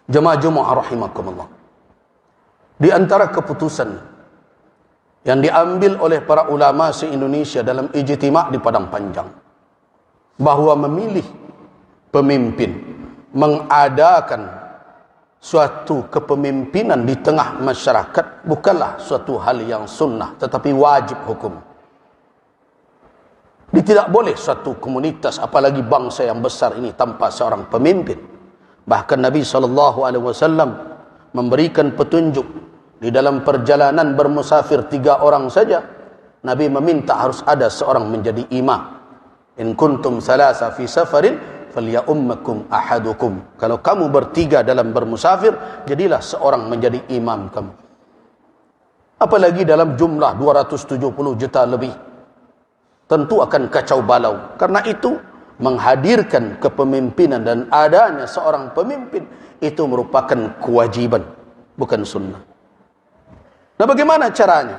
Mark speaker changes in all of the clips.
Speaker 1: Jemaah Jumat rahimakumullah. Di antara keputusan yang diambil oleh para ulama se-Indonesia dalam ijtima' di Padang Panjang, bahwa memilih pemimpin, mengadakan suatu kepemimpinan di tengah masyarakat bukanlah suatu hal yang sunnah, tetapi wajib hukum. Tidak boleh suatu komunitas, apalagi bangsa yang besar ini, tanpa seorang pemimpin. Bahkan Nabi SAW memberikan petunjuk di dalam perjalanan bermusafir 3 orang saja. Nabi meminta harus ada seorang menjadi imam. In kuntum salasa fi safarin falyummakum ahadukum. Kalau kamu bertiga dalam bermusafir, jadilah seorang menjadi imam kamu. Apalagi dalam jumlah 270 juta lebih. Tentu akan kacau balau. Karena itu menghadirkan kepemimpinan dan adanya seorang pemimpin itu merupakan kewajiban, bukan sunnah. Nah, bagaimana caranya?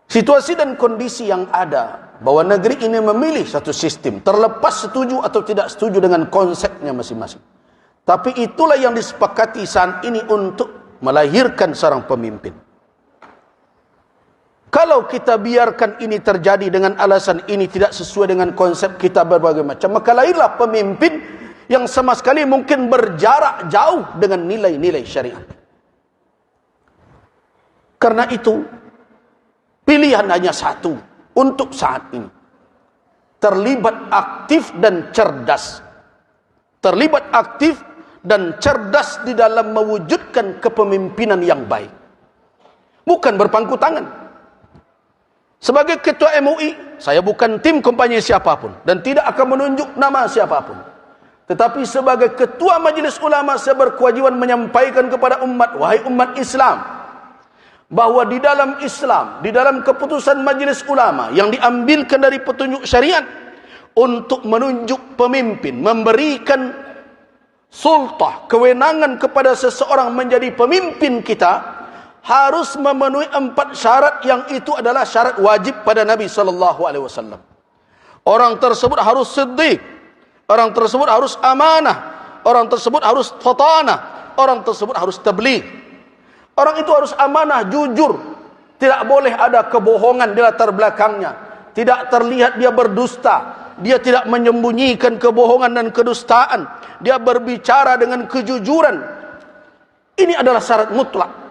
Speaker 1: Situasi dan kondisi yang ada bahwa negeri ini memilih satu sistem, terlepas setuju atau tidak setuju dengan konsepnya masing-masing. Tapi itulah yang disepakati saat ini untuk melahirkan seorang pemimpin. Kalau kita biarkan ini terjadi dengan alasan ini tidak sesuai dengan konsep kita berbagai macam, maka lahirlah pemimpin yang sama sekali mungkin berjarak jauh dengan nilai-nilai syariat. Karena itu, pilihan hanya satu untuk saat ini. Terlibat aktif dan cerdas. Terlibat aktif dan cerdas di dalam mewujudkan kepemimpinan yang baik. Bukan berpangku tangan. Sebagai ketua MUI, saya bukan tim kampanye siapapun dan tidak akan menunjuk nama siapapun. Tetapi sebagai ketua Majelis Ulama, saya berkewajiban menyampaikan kepada umat, wahai umat Islam, bahwa di dalam Islam, di dalam keputusan Majelis Ulama yang diambilkan dari petunjuk syariat untuk menunjuk pemimpin, memberikan sultah, kewenangan kepada seseorang menjadi pemimpin kita, harus memenuhi 4 syarat yang itu adalah syarat wajib pada Nabi SAW. Orang tersebut harus siddiq, orang tersebut harus amanah, orang tersebut harus fatanah, orang tersebut harus tabligh. Orang itu harus amanah, jujur, tidak boleh ada kebohongan di latar belakangnya, tidak terlihat dia berdusta, dia tidak menyembunyikan kebohongan dan kedustaan, dia berbicara dengan kejujuran. Ini adalah syarat mutlak.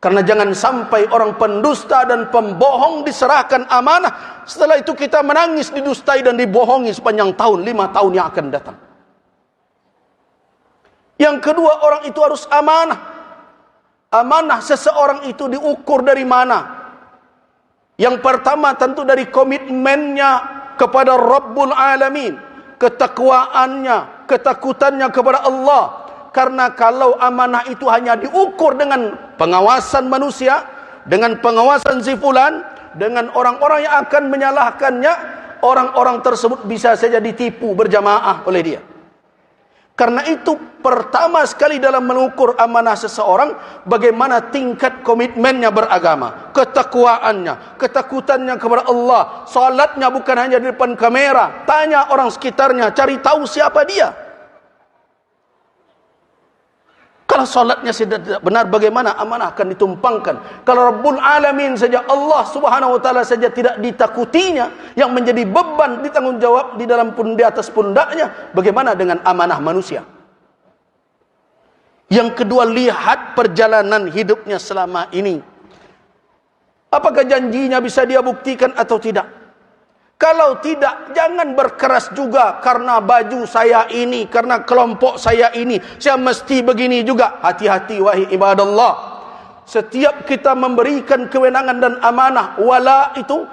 Speaker 1: Karena jangan sampai orang pendusta dan pembohong diserahkan amanah, setelah itu kita menangis, didustai dan dibohongi sepanjang tahun, 5 tahun yang akan datang. Yang kedua, orang itu harus amanah. Amanah seseorang itu diukur dari mana? Yang pertama tentu dari komitmennya kepada Rabbul Alamin, ketakwaannya, ketakutannya kepada Allah. Karena kalau amanah itu hanya diukur dengan pengawasan manusia, dengan pengawasan si fulan, dengan orang-orang yang akan menyalahkannya, orang-orang tersebut bisa saja ditipu berjamaah oleh dia. Karena itu pertama sekali dalam mengukur amanah seseorang, bagaimana tingkat komitmennya beragama, ketakwaannya, ketakutannya kepada Allah, salatnya bukan hanya di depan kamera, tanya orang sekitarnya, cari tahu siapa dia. Kalau salatnya tidak benar, bagaimana amanah akan ditumpangkan? Kalau Rabbul Alamin saja, Allah Subhanahu wa taala saja tidak ditakutinya, yang menjadi beban ditanggung jawab di atas pundaknya, bagaimana dengan amanah manusia? Yang kedua, lihat perjalanan hidupnya selama ini. Apakah janjinya bisa dia buktikan atau tidak? Kalau tidak, jangan berkeras juga karena baju saya ini, karena kelompok saya ini, saya mesti begini juga. Hati-hati wahai ibadallah. Setiap kita memberikan kewenangan dan amanah, wala itu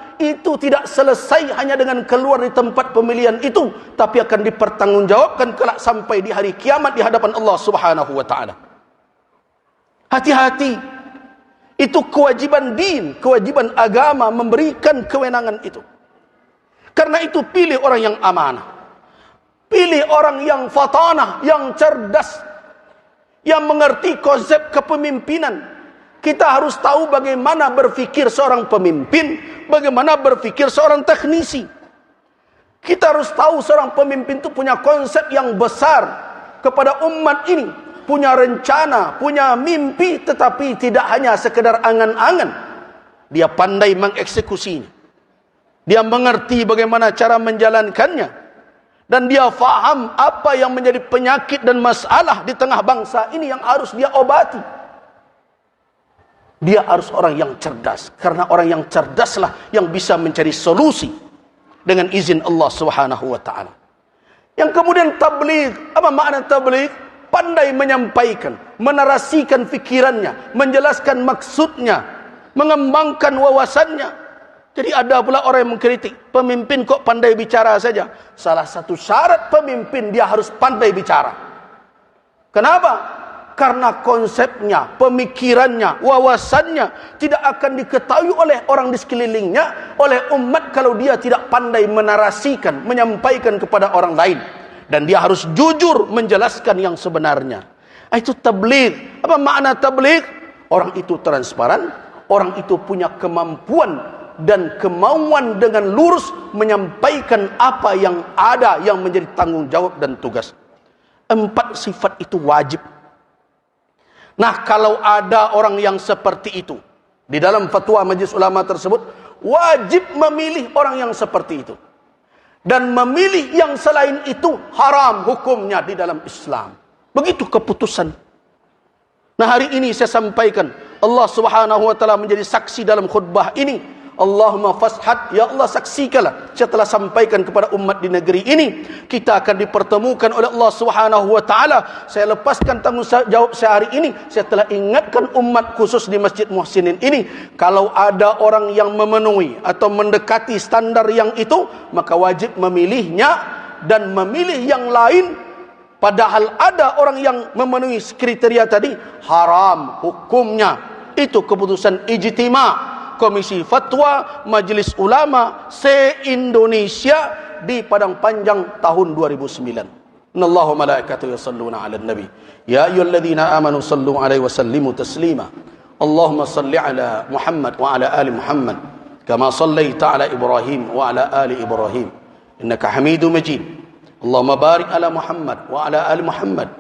Speaker 1: tidak selesai hanya dengan keluar di tempat pemilihan itu, tapi akan dipertanggungjawabkan kelak sampai di hari kiamat di hadapan Allah Subhanahu wa taala. Hati-hati. Itu kewajiban din, kewajiban agama memberikan kewenangan itu. Karena itu pilih orang yang amanah. Pilih orang yang fatanah, yang cerdas, yang mengerti konsep kepemimpinan. Kita harus tahu bagaimana berfikir seorang pemimpin, bagaimana berfikir seorang teknisi. Kita harus tahu seorang pemimpin itu punya konsep yang besar, kepada umat ini, punya rencana, punya mimpi, tetapi tidak hanya sekedar angan-angan. Dia pandai mengeksekusinya. Dia mengerti bagaimana cara menjalankannya. Dan dia faham apa yang menjadi penyakit dan masalah di tengah bangsa ini yang harus dia obati. Dia harus orang yang cerdas. Karena orang yang cerdaslah yang bisa mencari solusi dengan izin Allah Subhanahu wa ta'ala. Yang kemudian tabligh, apa makna tabligh? Pandai menyampaikan, menarasikan fikirannya, menjelaskan maksudnya, mengembangkan wawasannya. Jadi ada pula orang yang mengkritik, pemimpin kok pandai bicara saja. Salah satu syarat pemimpin, dia harus pandai bicara. Kenapa? Karena konsepnya, pemikirannya, wawasannya tidak akan diketahui oleh orang di sekelilingnya, oleh umat, kalau dia tidak pandai menarasikan, menyampaikan kepada orang lain. Dan dia harus jujur menjelaskan yang sebenarnya. Itu tabligh. Apa makna tabligh? Orang itu transparan, orang itu punya kemampuan dan kemauan dengan lurus menyampaikan apa yang ada, yang menjadi tanggung jawab dan tugas. 4 sifat itu wajib. Nah, kalau ada orang yang seperti itu, di dalam fatwa Majelis Ulama tersebut, wajib memilih orang yang seperti itu. Dan memilih yang selain itu haram hukumnya di dalam Islam. Begitu keputusan. Nah, hari ini saya sampaikan, Allah Subhanahu wa ta'ala menjadi saksi dalam khutbah ini. Allahumma fashhad, ya Allah saksikanlah, saya telah sampaikan kepada umat di negeri ini, kita akan dipertemukan oleh Allah Subhanahu wa ta'ala. Saya lepaskan tanggung jawab saya hari ini. Saya telah ingatkan umat khusus di Masjid Muhsinin ini, kalau ada orang yang memenuhi atau mendekati standar yang itu, maka wajib memilihnya dan memilih yang lain. Padahal ada orang yang memenuhi kriteria tadi, haram hukumnya. Itu keputusan ijtima' Komisi Fatwa Majelis Ulama se-Indonesia di Padang Panjang tahun 2009. Innallaha malaikatahu yusalluna 'alan nabi. Ya ayyuhalladzina amanu sallu 'alaihi wa sallimu taslima. Allahumma salli 'ala Muhammad wa 'ala ali Muhammad kama sallaita 'ala Ibrahim wa 'ala ali Ibrahim innaka Hamidum Majid. Allahumma barik 'ala Muhammad wa 'ala ali Muhammad